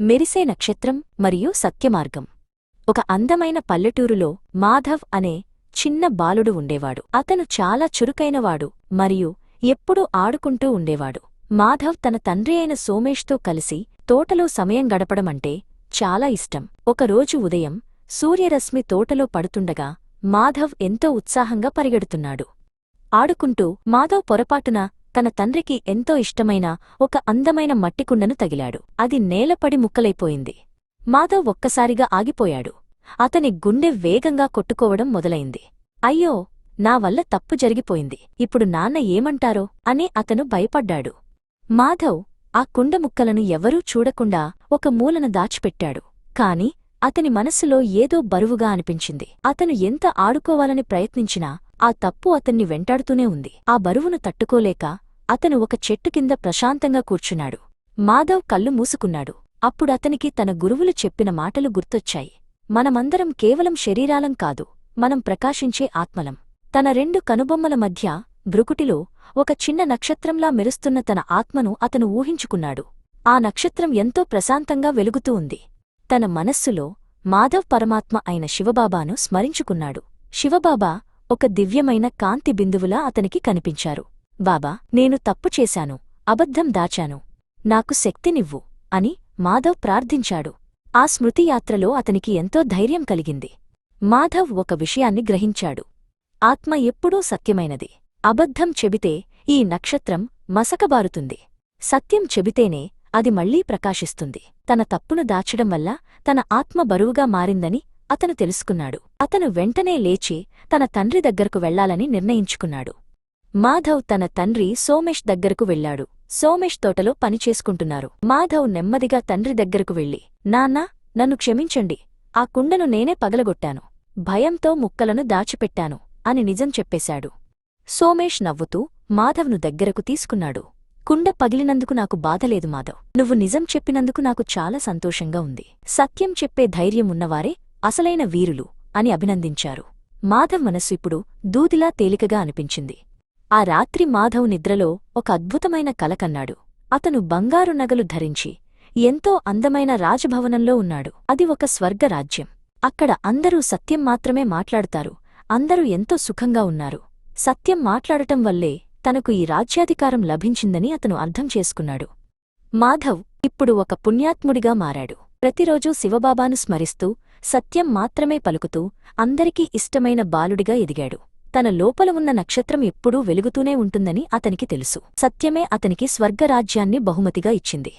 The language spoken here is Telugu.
మెరిసే నక్షత్రం మరియు సత్యమార్గం. ఒక అందమైన పల్లెటూరులో మాధవ్ అనే చిన్న బాలుడు ఉండేవాడు. అతను చాలా చురుకైనవాడు మరియు ఎప్పుడూ ఆడుకుంటూ ఉండేవాడు. మాధవ్ తన తండ్రి అయిన సోమేష్తో కలిసి తోటలో సమయం గడపడమంటే చాలా ఇష్టం. ఒకరోజు ఉదయం సూర్యరశ్మి తోటలో పడుతుండగా మాధవ్ ఎంతో ఉత్సాహంగా పరిగెడుతున్నాడు. ఆడుకుంటూ మాధవ్ పొరపాటున తన తండ్రికి ఎంతో ఇష్టమైన ఒక అందమైన మట్టికుండను తగిలాడు. అది నేలపడి ముక్కలైపోయింది. మాధవ్ ఒక్కసారిగా ఆగిపోయాడు. అతని గుండె వేగంగా కొట్టుకోవడం మొదలైంది. అయ్యో, నా వల్ల తప్పు జరిగిపోయింది, ఇప్పుడు నాన్న ఏమంటారో అని అతను భయపడ్డాడు. మాధవ్ ఆ కుండ ముక్కలను ఎవరూ చూడకుండా ఒక మూలన దాచిపెట్టాడు. కాని అతని మనస్సులో ఏదో బరువుగా అనిపించింది. అతను ఎంత ఆడుకోవాలని ప్రయత్నించినా ఆ తప్పు అతన్ని వెంటాడుతూనే ఉంది. ఆ బరువును తట్టుకోలేక అతను ఒక చెట్టు కింద ప్రశాంతంగా కూర్చున్నాడు. మాధవ్ కళ్ళు మూసుకున్నాడు. అప్పుడతనికి తన గురువులు చెప్పిన మాటలు గుర్తొచ్చాయి. మనమందరం కేవలం శరీరాలం కాదు, మనం ప్రకాశించే ఆత్మలం. తన రెండు కనుబొమ్మల మధ్య భ్రుకుటిలో ఒక చిన్న నక్షత్రంలా మెరుస్తున్న తన ఆత్మను అతను ఊహించుకున్నాడు. ఆ నక్షత్రం ఎంతో ప్రశాంతంగా వెలుగుతూ ఉంది. తన మనస్సులో మాధవ్ పరమాత్మ అయిన శివబాబాను స్మరించుకున్నాడు. శివబాబా ఒక దివ్యమైన కాంతి బిందువులా అతనికి కనిపించారు. బాబా, నేను తప్పు చేశాను, అబద్ధం దాచాను, నాకు శక్తినివ్వు అని మాధవ్ ప్రార్థించాడు. ఆ స్మృతియాత్రలో అతనికి ఎంతో ధైర్యం కలిగింది. మాధవ్ ఒక విషయాన్ని గ్రహించాడు. ఆత్మ ఎప్పుడూ సత్యమైనది. అబద్ధం చెబితే ఈ నక్షత్రం మసకబారుతుంది. సత్యం చెబితేనే అది మళ్లీ ప్రకాశిస్తుంది. తన తప్పును దాచడం వల్ల తన ఆత్మ బరువుగా మారిందని అతను తెలుసుకున్నాడు. అతను వెంటనే లేచి తన తండ్రి దగ్గరకు వెళ్లాలని నిర్ణయించుకున్నాడు. మాధవ్ తన తండ్రి సోమేష్ దగ్గరకు వెళ్లాడు. సోమేష్ తోటలో పనిచేసుకుంటున్నారు. మాధవ్ నెమ్మదిగా తండ్రి దగ్గరకు వెళ్లి, నాన్నా, నన్ను క్షమించండి, ఆ కుండను నేనే పగలగొట్టాను, భయంతో ముక్కలను దాచిపెట్టాను అని నిజం చెప్పేశాడు. సోమేష్ నవ్వుతూ మాధవ్ను దగ్గరకు తీసుకున్నాడు. కుండ పగిలినందుకు నాకు బాధలేదు మాధవ్, నువ్వు నిజం చెప్పినందుకు నాకు చాలా సంతోషంగా ఉంది. సత్యం చెప్పే ధైర్యం ఉన్నవారే అసలైన వీరులు అని అభినందించారు. మాధవ్ మనస్సు ఇప్పుడు దూదిలా తేలికగా అనిపించింది. ఆ రాత్రి మాధవ్ నిద్రలో ఒక అద్భుతమైన కల కన్నాడు. అతను బంగారు నగలు ధరించి ఎంతో అందమైన రాజభవనంలో ఉన్నాడు. అది ఒక స్వర్గరాజ్యం. అక్కడ అందరూ సత్యం మాత్రమే మాట్లాడుతారు. అందరూ ఎంతో సుఖంగా ఉన్నారు. సత్యం మాట్లాడటం వల్లే తనకు ఈ రాజ్యాధికారం లభించిందని అతను అర్థం చేసుకున్నాడు. మాధవ్ ఇప్పుడు ఒక పుణ్యాత్ముడిగా మారాడు. ప్రతిరోజూ శివబాబాను స్మరిస్తూ సత్యం మాత్రమే పలుకుతూ అందరికీ ఇష్టమైన బాలుడిగా ఎదిగాడు. తన లోపల ఉన్న నక్షత్రం ఎప్పుడూ వెలుగుతూనే ఉంటుందని అతనికి తెలుసు. సత్యమే అతనికి స్వర్గరాజ్యాన్ని బహుమతిగా ఇచ్చింది.